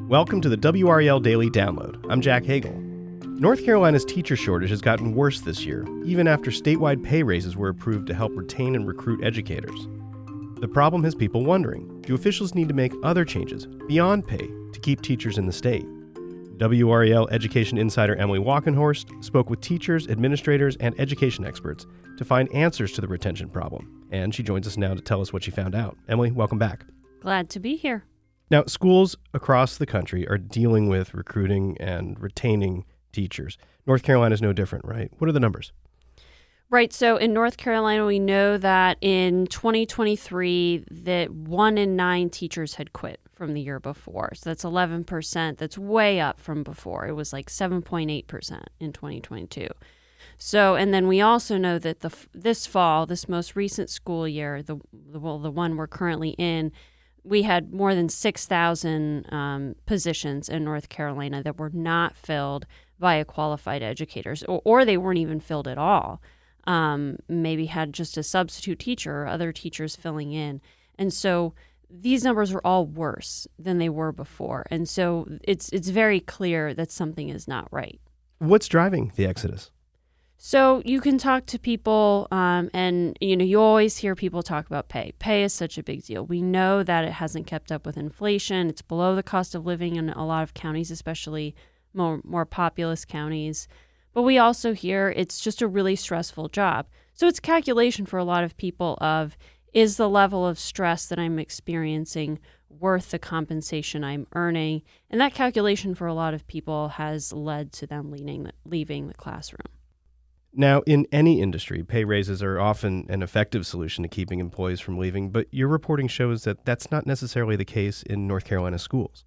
Welcome to the WRAL Daily Download. I'm Jack Hagel. North Carolina's teacher shortage has gotten worse this year, even after statewide pay raises were approved to help retain and recruit educators. The problem has people wondering, do officials need to make other changes beyond pay to keep teachers in the state? WRAL education insider Emily Walkenhorst spoke with teachers, administrators, and education experts to find answers to the retention problem. And she joins us now to tell us what she found out. Emily, welcome back. Glad to be here. Now, schools across the country are dealing with recruiting and retaining teachers. North Carolina is no different, right? What are the numbers? Right. So in North Carolina, we know that in 2023, that 1 in 9 teachers had quit from the year before. So that's 11%. That's way up from before. It was like 7.8% in 2022. So, and then we also know that this fall, this most recent school year, the one we're currently in, we had more than 6,000 positions in North Carolina that were not filled by qualified educators, or they weren't even filled at all. Maybe had just a substitute teacher or other teachers filling in. And so these numbers are all worse than they were before. And so it's very clear that something is not right. What's driving the exodus? So you can talk to people, and you always hear people talk about pay. Pay is such a big deal. We know that it hasn't kept up with inflation. It's below the cost of living in a lot of counties, especially more populous counties. But we also hear it's just a really stressful job. So it's calculation for a lot of people of, is the level of stress that I'm experiencing worth the compensation I'm earning? And that calculation for a lot of people has led to them leaving the classroom. Now, in any industry, pay raises are often an effective solution to keeping employees from leaving, but your reporting shows that that's not necessarily the case in North Carolina schools.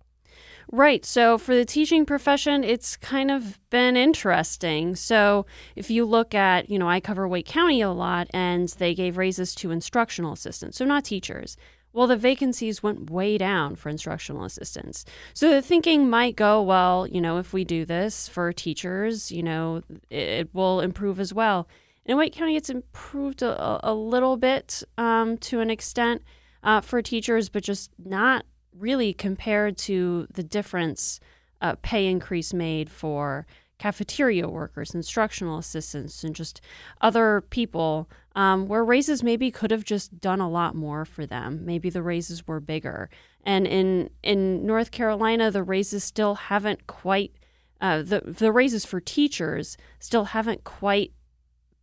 Right. So for the teaching profession, it's kind of been interesting. So if you look at, I cover Wake County a lot, and they gave raises to instructional assistants, so not teachers. Well, the vacancies went way down for instructional assistants. So the thinking might go, well, if we do this for teachers, it will improve as well. In Wake County, it's improved a little bit to an extent for teachers, but just not really compared to the difference pay increase made for cafeteria workers, instructional assistants, and just other people where raises maybe could have just done a lot more for them. Maybe the raises were bigger. And in North Carolina, the raises still haven't quite, the raises for teachers still haven't quite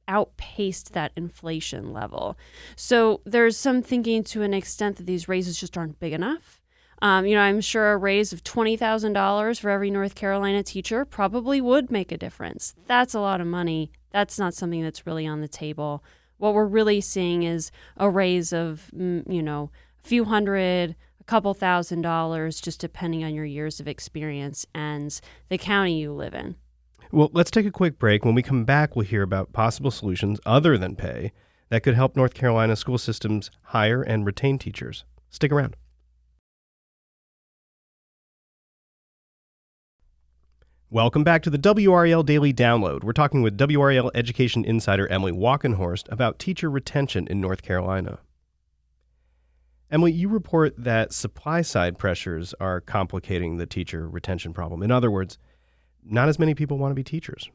outpaced that inflation level. So there's some thinking to an extent that these raises just aren't big enough. I'm sure a raise of $20,000 for every North Carolina teacher probably would make a difference. That's a lot of money. That's not something that's really on the table. What we're really seeing is a raise of, a few hundred, a couple $1,000s, just depending on your years of experience and the county you live in. Well, let's take a quick break. When we come back, we'll hear about possible solutions other than pay that could help North Carolina school systems hire and retain teachers. Stick around. Welcome back to the WRAL Daily Download. We're talking with WRAL education insider Emily Walkenhorst about teacher retention in North Carolina. Emily, you report that supply-side pressures are complicating the teacher retention problem. In other words, not as many people want to be teachers.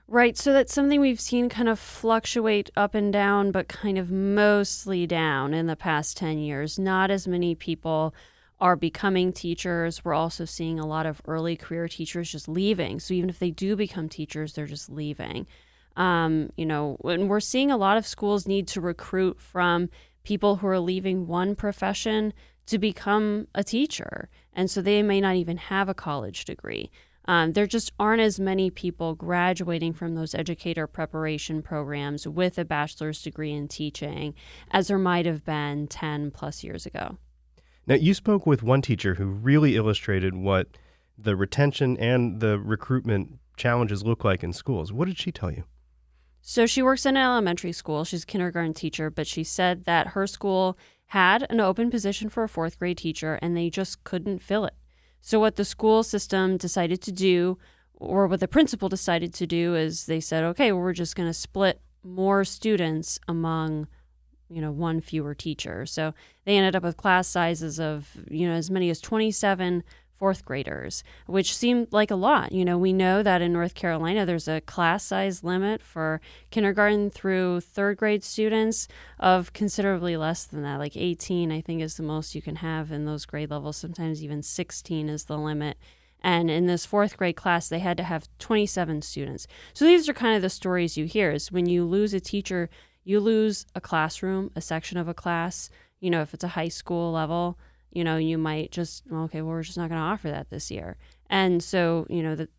Right. So that's something we've seen kind of fluctuate up and down, but kind of mostly down in the past 10 years. Not as many people are becoming teachers. We're also seeing a lot of early career teachers just leaving. So even if they do become teachers, they're just leaving. And we're seeing a lot of schools need to recruit from people who are leaving one profession to become a teacher. And so they may not even have a college degree. There just aren't as many people graduating from those educator preparation programs with a bachelor's degree in teaching as there might have been 10 plus years ago. Now, you spoke with one teacher who really illustrated what the retention and the recruitment challenges look like in schools. What did she tell you? So she works in an elementary school. She's a kindergarten teacher, but she said that her school had an open position for a fourth grade teacher, and they just couldn't fill it. So what the school system decided to do, or what the principal decided to do, is they said, okay, well, we're just going to split more students among one fewer teacher. So they ended up with class sizes of, as many as 27 fourth graders, which seemed like a lot. We know that in North Carolina, there's a class size limit for kindergarten through third grade students of considerably less than that. Like 18, I think, is the most you can have in those grade levels. Sometimes even 16 is the limit. And in this fourth grade class, they had to have 27 students. So these are kind of the stories you hear is when you lose a teacher, you lose a classroom, a section of a class. If it's a high school level, you might just, we're just not going to offer that this year. And so,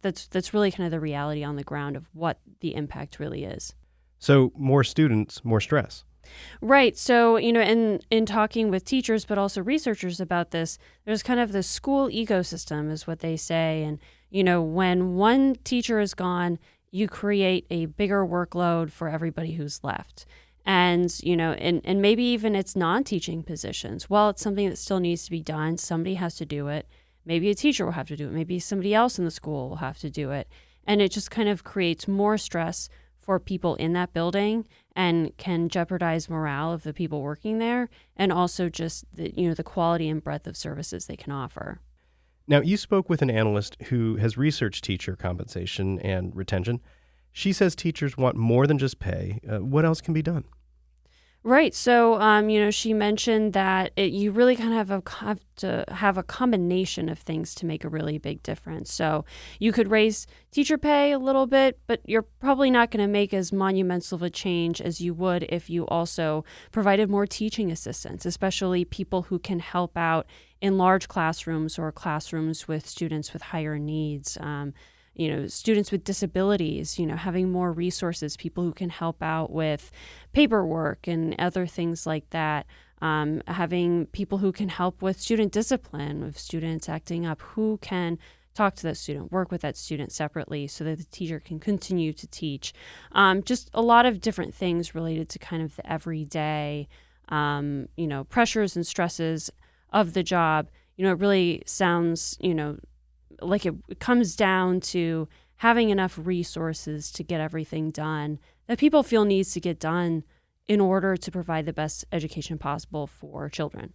that's really kind of the reality on the ground of what the impact really is. So more students, more stress. Right. So, in talking with teachers, but also researchers about this, there's kind of the school ecosystem is what they say. And, when one teacher is gone, you create a bigger workload for everybody who's left. And, and maybe even it's non-teaching positions. Well, it's something that still needs to be done. Somebody has to do it. Maybe a teacher will have to do it. Maybe somebody else in the school will have to do it. And it just kind of creates more stress for people in that building and can jeopardize morale of the people working there and also just the quality and breadth of services they can offer. Now, you spoke with an analyst who has researched teacher compensation and retention. She says teachers want more than just pay. What else can be done? Right. So, she mentioned that you really kind of have to have a combination of things to make a really big difference. So you could raise teacher pay a little bit, but you're probably not going to make as monumental of a change as you would if you also provided more teaching assistants, especially people who can help out in large classrooms or classrooms with students with higher needs. Students with disabilities, having more resources, people who can help out with paperwork and other things like that. Having people who can help with student discipline, with students acting up, who can talk to that student, work with that student separately so that the teacher can continue to teach. Just a lot of different things related to kind of the everyday, pressures and stresses of the job. It really sounds, like it comes down to having enough resources to get everything done that people feel needs to get done in order to provide the best education possible for children.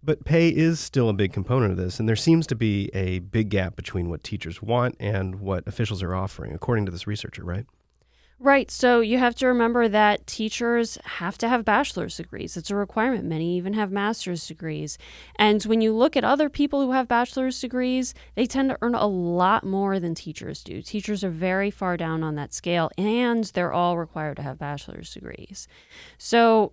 But pay is still a big component of this, and there seems to be a big gap between what teachers want and what officials are offering, according to this researcher, right? Right. So you have to remember that teachers have to have bachelor's degrees. It's a requirement. Many even have master's degrees. And when you look at other people who have bachelor's degrees, they tend to earn a lot more than teachers do. Teachers are very far down on that scale, and they're all required to have bachelor's degrees. So,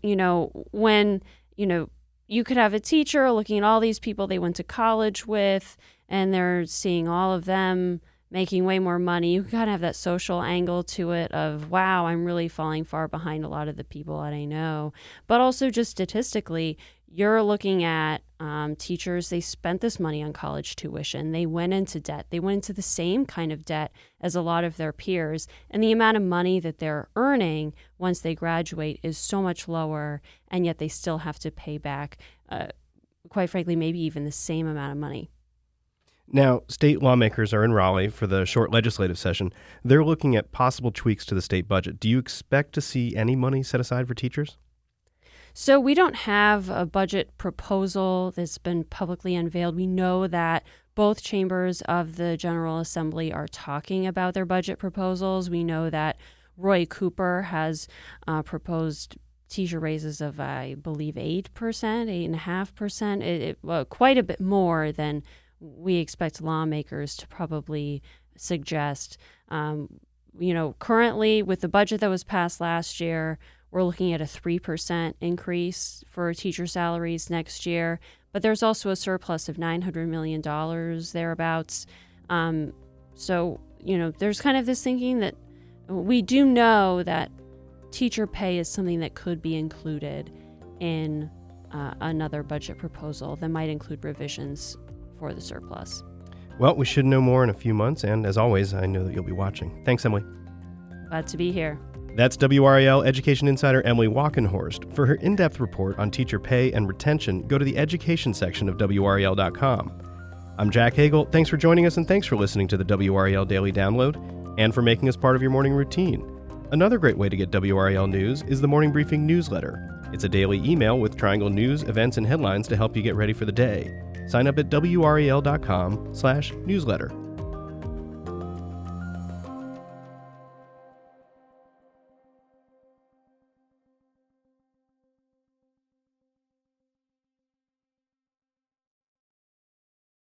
when, you could have a teacher looking at all these people they went to college with, and they're seeing all of them making way more money. You kind of have that social angle to it of, wow, I'm really falling far behind a lot of the people that I know. But also just statistically, you're looking at teachers, they spent this money on college tuition. They went into debt. They went into the same kind of debt as a lot of their peers. And the amount of money that they're earning once they graduate is so much lower, and yet they still have to pay back, quite frankly, maybe even the same amount of money. Now, state lawmakers are in Raleigh for the short legislative session. They're looking at possible tweaks to the state budget. Do you expect to see any money set aside for teachers? So we don't have a budget proposal that's been publicly unveiled. We know that both chambers of the General Assembly are talking about their budget proposals. We know that Roy Cooper has proposed teacher raises of, I believe, 8%, 8.5%, quite a bit more than we expect lawmakers to probably suggest. Currently with the budget that was passed last year, we're looking at a 3% increase for teacher salaries next year, but there's also a surplus of $900 million thereabouts. There's kind of this thinking that we do know that teacher pay is something that could be included in another budget proposal that might include revisions for the surplus. Well, we should know more in a few months, and as always, I know that you'll be watching. Thanks, Emily. Glad to be here. That's WRAL Education Insider Emily Walkenhorst. For her in-depth report on teacher pay and retention, go to the education section of WRAL.com. I'm Jack Hagel. Thanks for joining us, and thanks for listening to the WRAL Daily Download and for making us part of your morning routine. Another great way to get WRAL news is the Morning Briefing newsletter. It's a daily email with Triangle news, events, and headlines to help you get ready for the day. Sign up at WRAL.com/newsletter.